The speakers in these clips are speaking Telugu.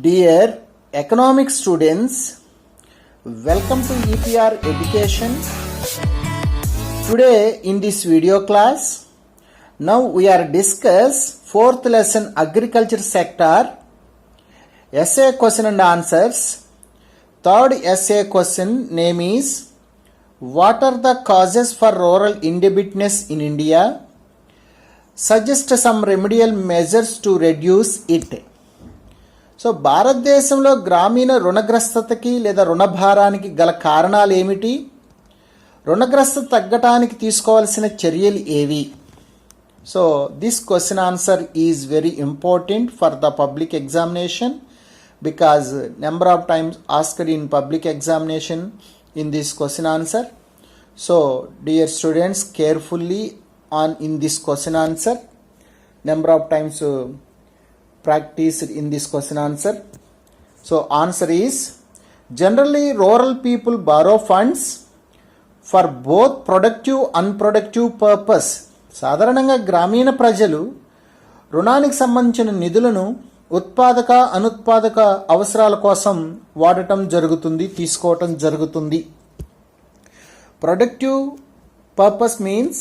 Dear economic students, welcome to EPR Education. Today in this video class, now we are discuss 4th lesson agriculture sector, essay question and answers. Third essay question name is what are the causes for rural indebtedness in India? Suggest some remedial measures to reduce it. So భారతదేశంలో గ్రామీణ రుణగ్రస్తతకి లేదా రుణభారానికి గల కారణాలు ఏమిటి, రుణగ్రస్తత తగ్గటానికి తీసుకోవాల్సిన చర్యలు ఏవి? So this question answer is very important for the public examination because number of times asked in public examination in this question answer. So dear students, carefully on in this question answer. Number of times practiced in this question answer. So answer is generally rural people borrow funds for both productive unproductive purpose. సాధారణంగా గ్రామీణ ప్రజలు రుణానికి సంబంధించిన నిధులను ఉత్పాదక అనుత్పాదక అవసరాల కోసం వాడటం జరుగుతుంది, తీసుకోవటం జరుగుతుంది. Productive purpose means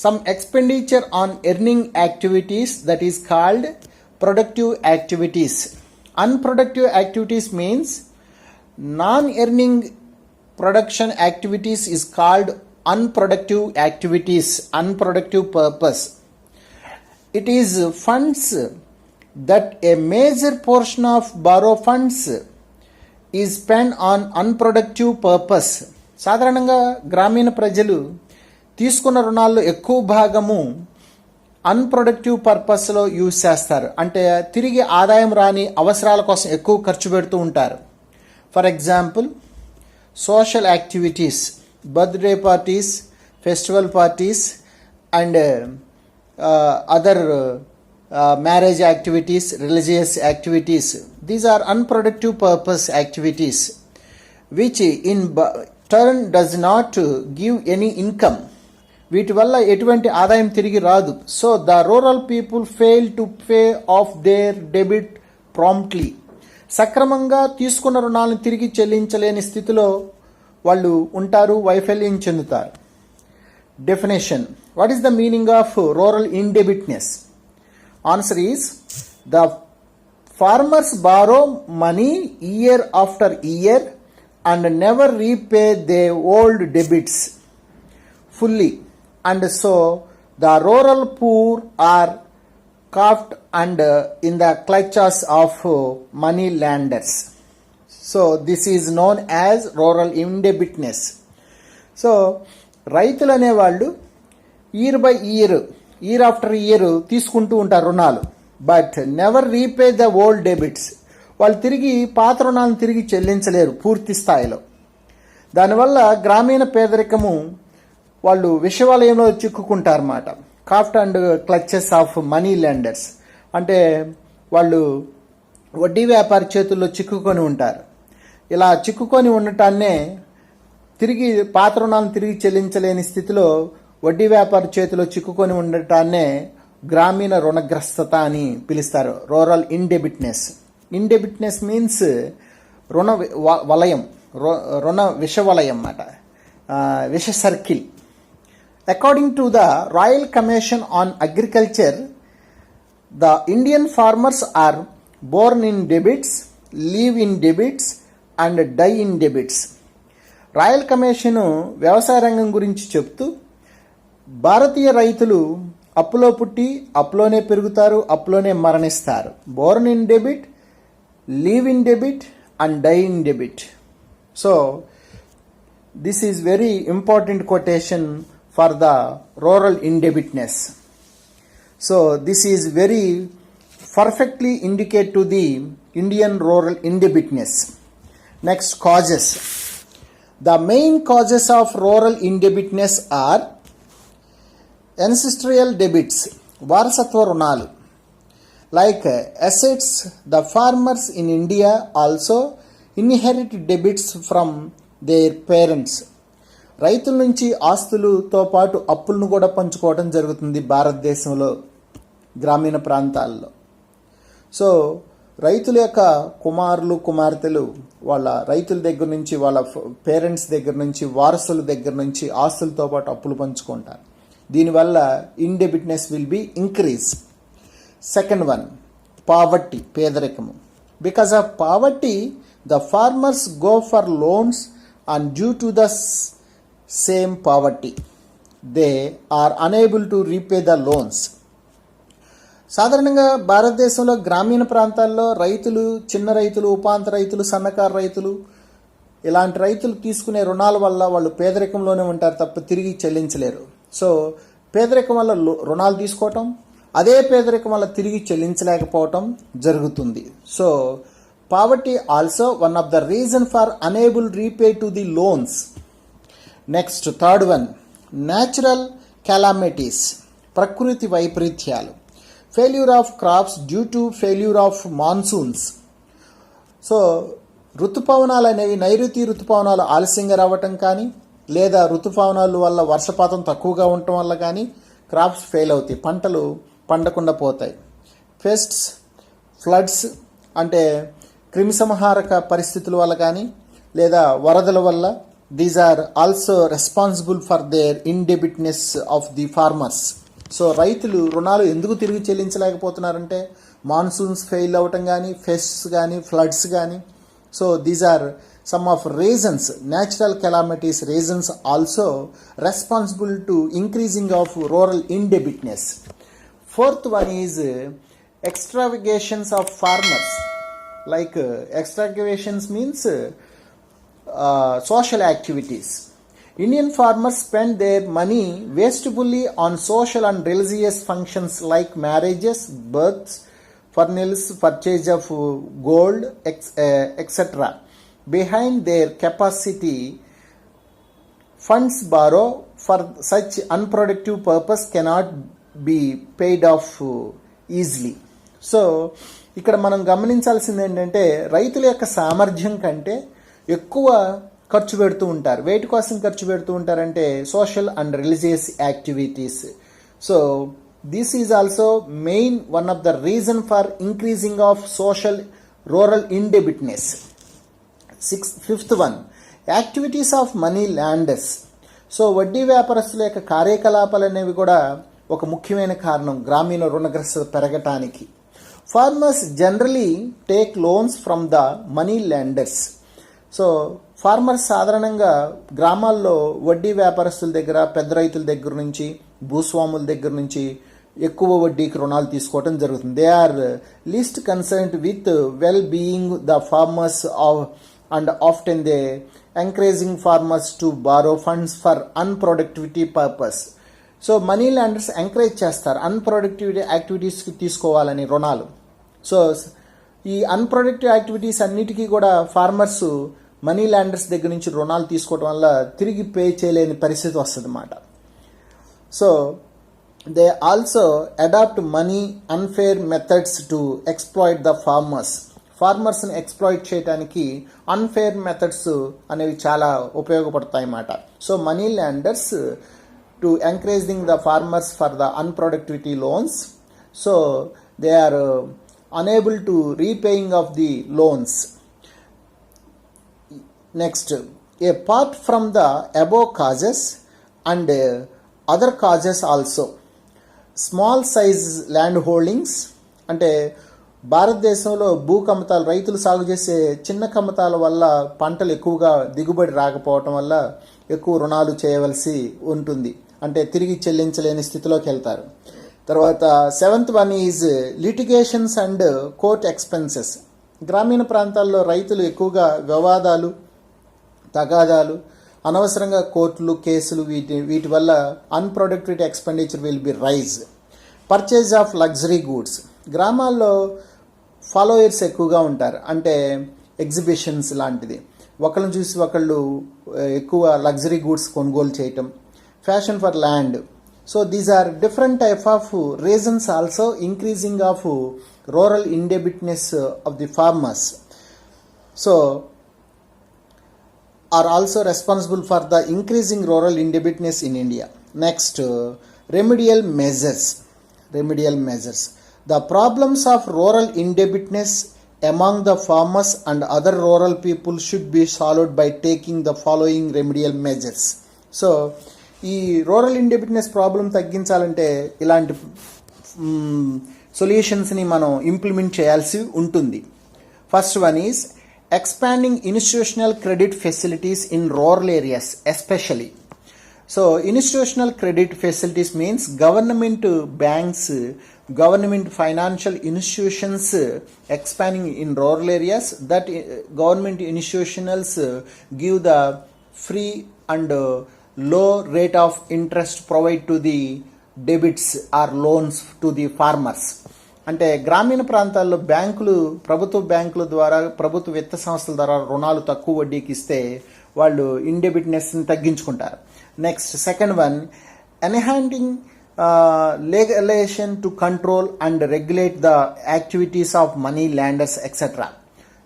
some expenditure on earning activities, that is called productive activities. Unproductive activities means non-earning production activities is called unproductive activities, unproductive purpose. It is funds that a major portion of borrow funds is spent on unproductive purpose. సాధారణంగా గ్రామీణ ప్రజలు తీసుకున్న రుణాల్లో ఎక్కువ భాగము అన్ప్రొడక్టివ్ పర్పస్లో యూజ్ చేస్తారు, అంటే తిరిగి ఆదాయం రాని అవసరాల కోసం ఎక్కువ ఖర్చు పెడుతూ ఉంటారు. For example social activities, birthday parties, festival parties and other marriage activities, religious activities. These are unproductive purpose activities which in turn does not give any income. వీటి వల్ల ఎటువంటి ఆదాయం తిరిగి రాదు. So the rural people fail to pay off their debit promptly. సక్రమంగా తీసుకున్న రుణాలను తిరిగి చెల్లించలేని స్థితిలో వాళ్ళు ఉంటారు, వైఫల్యం చెందుతారు. Definition: what is the meaning of rural indebtedness? Answer is the farmers borrow money year after year and never repay they old debits fully, and so the rural poor are caught and in the clutches of money lenders. So this is known as rural indebtedness. So రైతులు అనేవాళ్ళు year by year after year తీసుకుంటూ ఉంటారు రుణాలు, but never repay the old debits. వాళ్ళు తిరిగి పాత రుణాలను తిరిగి చెల్లించలేరు పూర్తి స్థాయిలో. దానివల్ల గ్రామీణ పేదరికము వాళ్ళు విషవలయంలో చిక్కుకుంటారన్నమాట. Caught and clutches of money lenders అంటే వాళ్ళు వడ్డీ వ్యాపారి చేతుల్లో చిక్కుకొని ఉంటారు. ఇలా చిక్కుకొని ఉండటాన్నే తిరిగి పాత రుణాలను తిరిగి చెల్లించలేని స్థితిలో వడ్డీ వ్యాపారి చేతిలో చిక్కుకొని ఉండటాన్నే గ్రామీణ రుణగ్రస్తత అని పిలుస్తారు, రూరల్ ఇండెబిట్నెస్. ఇండెబిట్నెస్ మీన్స్ రుణ వలయం, రుణ విషవలయం అన్నమాట, విష circle. According to the Royal Commission on Agriculture, the Indian farmers are born in debits, live in debits and die in debits. Royal commission వ్యవసాయ రంగం గురించి చెప్తూ భారతీయ రైతులు అప్పులో పుట్టి అప్పులోనే పెరుగుతారు, అప్పులోనే మరణిస్తారు. Born in debit, live in debit and die in debit. So this is very important quotation for the rural indebtedness. So this is very perfectly indicate to the Indian rural indebtedness. Next, causes. The main causes of rural indebtedness are ancestral debits, varasatva runalu. Like assets, the farmers in India also inherit debits from their parents. రైతుల నుంచి ఆస్తులతో పాటు అప్పులను కూడా పంచుకోవడం జరుగుతుంది భారతదేశంలో గ్రామీణ ప్రాంతాల్లో. సో రైతుల యొక్క కుమారులు కుమార్తెలు వాళ్ళ రైతుల దగ్గర నుంచి వాళ్ళ పేరెంట్స్ దగ్గర నుంచి వారసుల దగ్గర నుంచి ఆస్తులతో పాటు అప్పులు పంచుకుంటారు. దీనివల్ల indebtedness will be increase. Second one, poverty, పేదరికము. Because of poverty the farmers go for loans and due to the same poverty they are unable to repay the loans. సాధారణంగా భారతదేశంలో గ్రామీణ ప్రాంతాల్లో రైతులు, చిన్న రైతులు, ఉపాంత రైతులు, సన్నకారు రైతులు, ఇలాంటి రైతులు తీసుకునే రుణాల వల్ల వాళ్ళు పేదరికంలోనే ఉంటారు తప్ప తిరిగి చెల్లించలేరు. సో పేదరికం వల్ల రుణాలు తీసుకోవటం, అదే పేదరికం వల్ల తిరిగి చెల్లించలేకపోవటం జరుగుతుంది. So poverty also one of the reason for unable repay to the loans. Next third one, natural calamities, ప్రకృతి వైపరీత్యాలు. Failure of crops due to failure of monsoons. So ఋతుపవనాలు అనేవి, నైరుతి ఋతుపవనాలు ఆలస్యంగా రావటం కానీ, లేదా ఋతుపవనాల వల్ల వర్షపాతం తక్కువగా ఉండటం వల్ల కానీ క్రాప్స్ ఫెయిల్ అవుతాయి, పంటలు పండకుండా పోతాయి. పెస్ట్స్, ఫ్లడ్స్ అంటే క్రిమిసంహారక పరిస్థితుల వల్ల కానీ, లేదా వరదల వల్ల, these are also responsible for their indebtedness of the farmers. So రైతులు రుణాలు ఎందుకు తిరిగి చెల్లించలేకపోతున్నారంటే మాన్సూన్స్ ఫెయిల్ అవ్వటం కానీ, పెస్ట్స్ కానీ, ఫ్లడ్స్ కానీ. So these are some of reasons, natural calamities reasons also responsible to increasing of rural indebtedness. Fourth one is extravagations of farmers. Like extravagations means social activities. Indian farmers spend their money wastefully on social and religious functions like marriages, births, funerals, purchase of gold, etc. Behind their capacity, funds borrow for such unproductive purpose cannot be paid off easily. So ఇక్కడ మనం గమనించాల్సింది ఏంటంటే రైతుల యొక్క సామర్థ్యం కంటే ఎక్కువ ఖర్చు పెడుతూ ఉంటారు. వేటి కోసం ఖర్చు పెడుతూ ఉంటారంటే social and religious activities. So this is also main one of the reason for increasing of social rural indebtedness. Fifth one, activities of money lenders. So వడ్డీ వ్యాపారస్తుల యొక్క కార్యకలాపాలు అనేవి కూడా ఒక ముఖ్యమైన కారణం గ్రామీణ రుణగ్రస్తత పెరగటానికి. Farmers generally take loans from the money lenders. So farmers సాధారణంగా గ్రామాల్లో వడ్డీ వ్యాపారస్తుల దగ్గర, పెద్ద రైతుల దగ్గర నుంచి, భూస్వాముల దగ్గర నుంచి ఎక్కువ వడ్డీకి రుణాలు తీసుకోవడం జరుగుతుంది. They are least concerned with well being the farmers and often they encouraging farmers to borrow funds for unproductivity purpose. So money landers encourage చేస్తారు అన్ప్రొడక్టివిటీ యాక్టివిటీస్కి తీసుకోవాలని రుణాలు. సో ఈ అన్ప్రొడక్టివ్ యాక్టివిటీస్ అన్నిటికీ కూడా ఫార్మర్స్ మనీ ల్యాండర్స్ దగ్గర నుంచి రుణాలు తీసుకోవడం వల్ల తిరిగి పే చేయలేని పరిస్థితి వస్తుంది అన్నమాట. So they also adopt money unfair methods to exploit the farmers. ఫార్మర్స్ని ఎక్స్ప్లాయిట్ చేయడానికి అన్ఫేర్ మెథడ్స్ అనేవి చాలా ఉపయోగపడతాయి అన్నమాట. So money lenders to encouraging the farmers for the unproductivity loans. So they are unable to repaying of the loans. Next, apart from the above causes and other causes also, small size land holdings అంటే భారతదేశంలో భూ కమతాలు, రైతులు సాగు చేసే చిన్న కమతాల వల్ల పంటలు ఎక్కువగా దిగుబడి రాకపోవటం వల్ల ఎక్కువ రుణాలు చేయవలసి ఉంటుంది, అంటే తిరిగి చెల్లించలేని స్థితిలోకి వెళ్తారు. తర్వాత 7th one is litigations and court expenses. గ్రామీణ ప్రాంతాల్లో రైతులు ఎక్కువగా వివాదాలు, తగాదాలు, అనవసరంగా కోర్టులు, కేసులు, వీటి వల్ల unproductivity expenditure will be rise. Purchase of luxury goods. గ్రామాల్లో ఫాలోయర్స్ ఎక్కువగా ఉంటారు, అంటే ఎగ్జిబిషన్స్ లాంటిది, ఒకళ్ళని చూసి ఒకళ్ళు ఎక్కువ లగ్జరీ గూడ్స్ కొనుగోలు చేయటం. Fashion for land. So these are different type of reasons also increasing of rural indebtedness of the farmers. So are also responsible for the increasing rural indebtedness in India. Next, remedial measures. The problems of rural indebtedness among the farmers and other rural people should be solved by taking the following remedial measures. So ఈ రూరల్ ఇండిపెండెన్స్ ప్రాబ్లం తగ్గించాలంటే ఇలాంటి సొల్యూషన్స్ని మనం ఇంప్లిమెంట్ చేయాల్సి ఉంటుంది. First one is expanding institutional credit facilities in rural areas especially. So institutional credit facilities means government banks, government financial institutions expanding in rural areas, that government institutions give the free and low rate of interest provide to the debits or loans to the farmers. అంటే గ్రామీణ ప్రాంతాల్లో ప్రభుత్వ బ్యాంకుల ద్వారా, ప్రభుత్వ విత్త సంస్థల ద్వారా రుణాలు తక్కువ వడ్డీకి ఇస్తే వాళ్ళు ఇండెబిట్నెస్ని తగ్గించుకుంటారు. Next second one, enhancing legislation to control and regulate the activities of money lenders etc.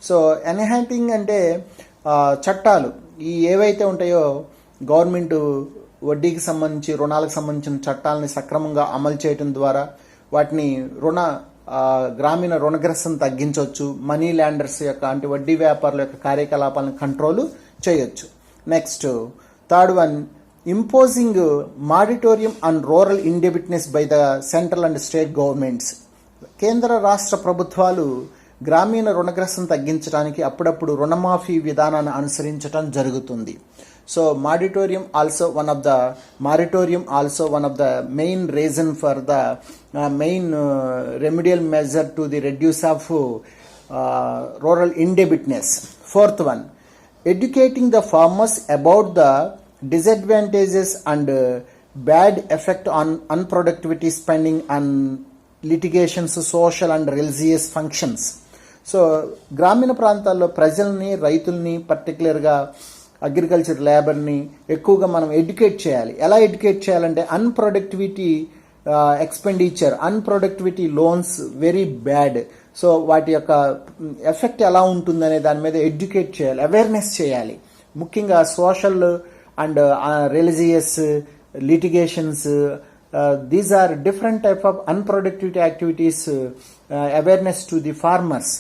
సో ఎన్హాంసింగ్ అంటే చట్టాలు ఈ ఏవైతే ఉంటాయో గవర్నమెంట్ వడ్డీకి సంబంధించి రుణాలకు సంబంధించిన చట్టాలని సక్రమంగా అమలు చేయడం ద్వారా వాటిని గ్రామీణ రుణగ్రస్తం తగ్గించవచ్చు, మనీ ల్యాండర్స్ యొక్క అంటే వడ్డీ వ్యాపారుల యొక్క కార్యకలాపాలను కంట్రోల్ చేయొచ్చు. Next third one, imposing moratorium on rural indebtedness by the central and state governments. కేంద్ర రాష్ట్ర ప్రభుత్వాలు గ్రామీణ రుణగ్రస్తం తగ్గించడానికి అప్పుడప్పుడు రుణమాఫీ విధానాన్ని అనుసరించడం జరుగుతుంది. So moratorium also one of the main reason for the main remedial measure to the reduce of rural indebtedness. Fourth one, educating the farmers about the disadvantages and bad effect on unproductivity spending on litigations, social and religious functions. So గ్రామీణ ప్రాంతాల్లో ప్రజల్ని, రైతుల్ని, పర్టికులర్గా అగ్రికల్చర్ లేబర్ని ఎక్కువగా మనం ఎడ్యుకేట్ చేయాలి. ఎలా ఎడ్యుకేట్ చేయాలంటే unproductivity expenditure, unproductivity loans very bad. So వాటి యొక్క ఎఫెక్ట్ ఎలా ఉంటుందనే దాని మీద ఎడ్యుకేట్ చేయాలి, అవేర్నెస్ చేయాలి. ముఖ్యంగా social and religious litigations, these are different type of unproductive activities, awareness to the farmers.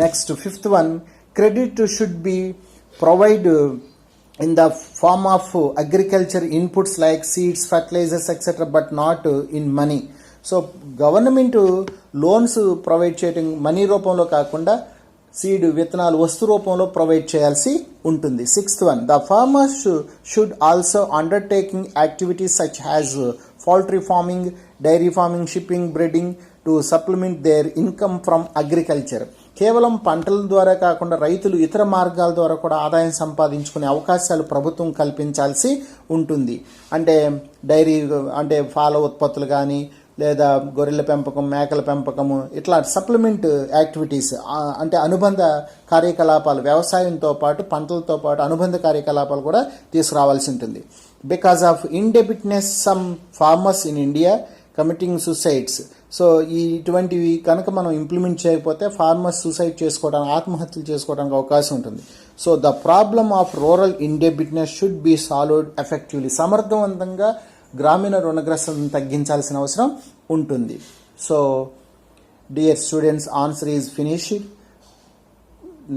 Next, fifth one, credit should be provided in the form of agriculture inputs like seeds, fertilizers etc., but not in money. So government loans provide చేయడం మనీ రూపంలో కాకుండా సీడ్, విత్తనాలు, వస్తు రూపంలో ప్రొవైడ్ చేయాల్సి ఉంటుంది. Sixth one, the farmers should also undertaking activities such as poultry farming, dairy farming, shipping, breeding to supplement their income from agriculture. కేవలం పంటల ద్వారా కాకుండా రైతులు ఇతర మార్గాల ద్వారా కూడా ఆదాయం సంపాదించుకునే అవకాశాలు ప్రభుత్వం కల్పించాల్సి ఉంటుంది. అంటే డైరీ అంటే పాల ఉత్పత్తులు కానీ, లేదా గొర్రెల పెంపకం, మేకల పెంపకము, ఇట్లా సప్లిమెంట్ యాక్టివిటీస్ అంటే అనుబంధ కార్యకలాపాలు, వ్యవసాయంతో పాటు పంటలతో పాటు అనుబంధ కార్యకలాపాలు కూడా తీసుకురావాల్సి ఉంటుంది. Because of indebtedness some farmers in India committing suicides. So ఇటువంటివి కనుక మనం ఇంప్లిమెంట్ చేయకపోతే ఫార్మర్స్ సూసైడ్ చేసుకోవడానికి, ఆత్మహత్యలు చేసుకోవడానికి అవకాశం ఉంటుంది. So the problem of rural indebtedness should be solved effectively. సమర్థవంతంగా గ్రామీణ రుణగ్రస్తం తగ్గించాల్సిన అవసరం ఉంటుంది. So dear students, answer is finished.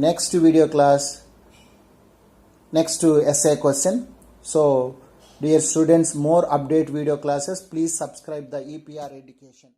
Next video class, next essay question. So dear students, more update video classes, please subscribe the EPR Education.